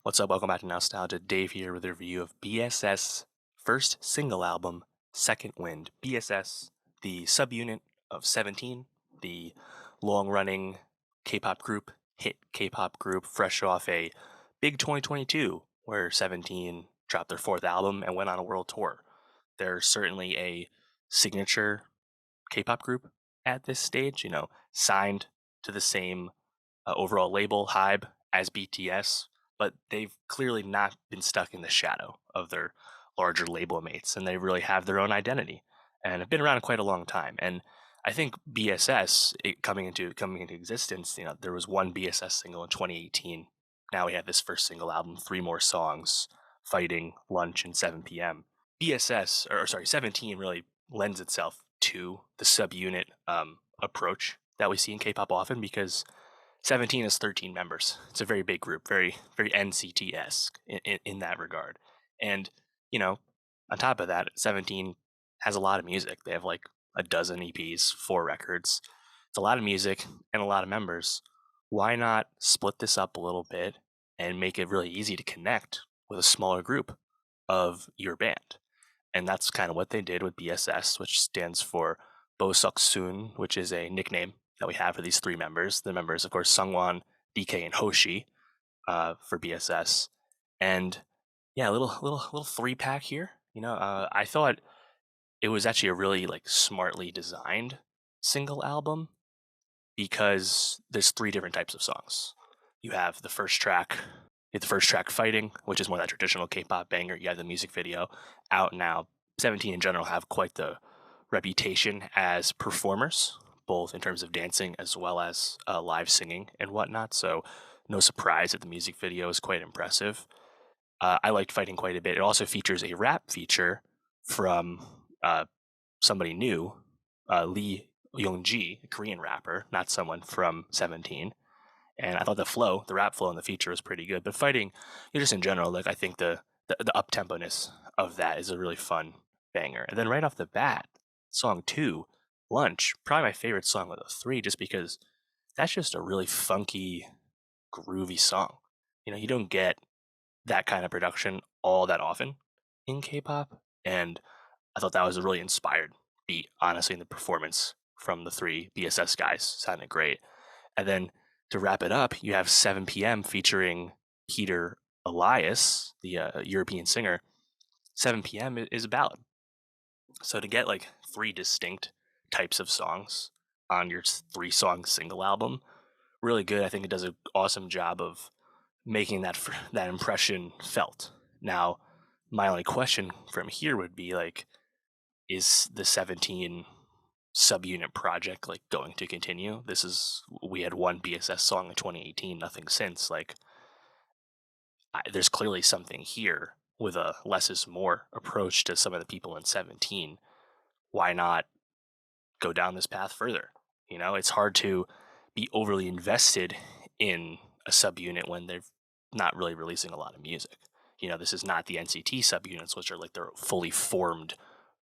What's up? Welcome back to Nowstalgia. Dave here with a review of BSS first single album, Second Wind. BSS, the subunit of 17, the long-running K-pop group, hit K-pop group, fresh off a big 2022 where 17 dropped their fourth album and went on a world tour. They're certainly a signature K-pop group at this stage, signed to the same overall label, Hybe, as BTS, but they've clearly not been stuck in the shadow of their larger label mates, and they really have their own identity and have been around quite a long time. And I think BSS coming into existence, there was one BSS single in 2018. Now we have this first single album, three more songs, Fighting, Lunch, and 7 p.m. BSS, or sorry, 17 really lends itself to the subunit approach that we see in K-pop often because 17 is 13 members. It's a very big group, very, very NCT-esque in that regard. And, on top of that, 17 has a lot of music. They have like a dozen EPs, 4 records. It's a lot of music and a lot of members. Why not split this up a little bit and make it really easy to connect with a smaller group of your band? And that's kind of what they did with BSS, which stands for Bo Sun, which is a nickname that we have for these three members. The members, of course, Sungwon, DK, and Hoshi for BSS. And yeah, a little 3-pack here. I thought it was actually a really like smartly designed single album because there's 3 different types of songs. You have the first track, Fighting, which is more that traditional K-pop banger. You have the music video out now. 17 in general have quite the reputation as performers, both in terms of dancing as well as live singing and whatnot. So no surprise that the music video is quite impressive. I liked Fighting quite a bit. It also features a rap feature from somebody new, Lee Youngji, a Korean rapper, not someone from 17. And I thought the rap flow in the feature was pretty good. But Fighting, just in general, like I think the up-tempo-ness of that is a really fun banger. And then right off the bat, song 2, Lunch, probably my favorite song of the 3, just because that's just a really funky, groovy song. You don't get that kind of production all that often in K-pop, and I thought that was a really inspired beat, honestly, in the performance from the 3 BSS guys. Sounded great. And then to wrap it up, you have 7 p.m. featuring Peter Elias, the European singer. 7 p.m. is a ballad. So to get like 3 distinct types of songs on your 3-song single album, really good. I think it does an awesome job of making that impression felt. Now, my only question from here would be like, is the 17 subunit project like going to continue? We had one BSS song in 2018, nothing since. Like, there's clearly something here with a less is more approach to some of the people in 17. Why not go down this path further? It's hard to be overly invested in a subunit when they're not really releasing a lot of music. This is not the NCT subunits, which are like they're fully formed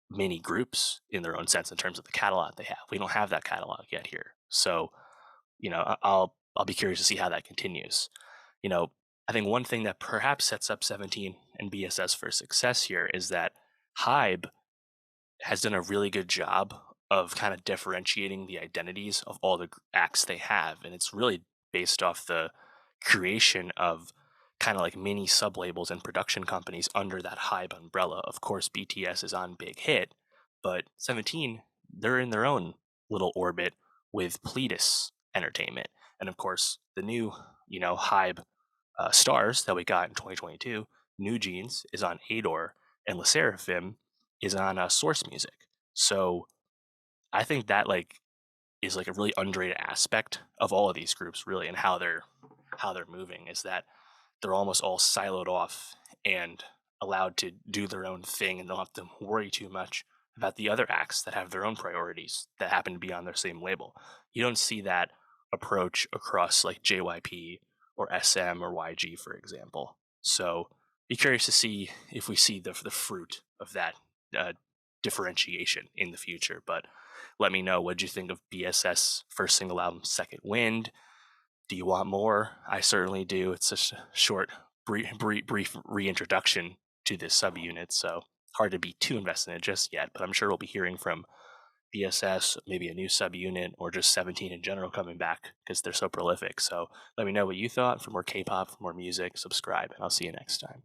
mini groups in their own sense in terms of the catalog they have. We don't have that catalog yet here. So, I'll be curious to see how that continues. I think one thing that perhaps sets up 17 and BSS for success here is that Hybe has done a really good job of kind of differentiating the identities of all the acts they have. And it's really based off the creation of kind of like mini sub-labels and production companies under that Hybe umbrella. Of course, BTS is on Big Hit, but 17, they're in their own little orbit with Pledis Entertainment. And of course, the new, Hybe stars that we got in 2022, New Jeans is on Adore, and LE SSERAFIM is on Source Music. So I think that is like a really underrated aspect of all of these groups, really, and how they're moving, is that they're almost all siloed off and allowed to do their own thing, and don't have to worry too much about the other acts that have their own priorities that happen to be on their same label. You don't see that approach across like JYP or SM or YG, for example. So be curious to see if we see the fruit of that differentiation in the future. But let me know, what did you think of BSS first single album, Second Wind? Do you want more? I certainly do. It's a short brief reintroduction to this subunit, so hard to be too invested in it just yet. But I'm sure we'll be hearing from BSS, maybe a new subunit, or just 17 in general coming back because they're so prolific. So let me know what you thought. For more K-pop, for more music, subscribe, and I'll see you next time.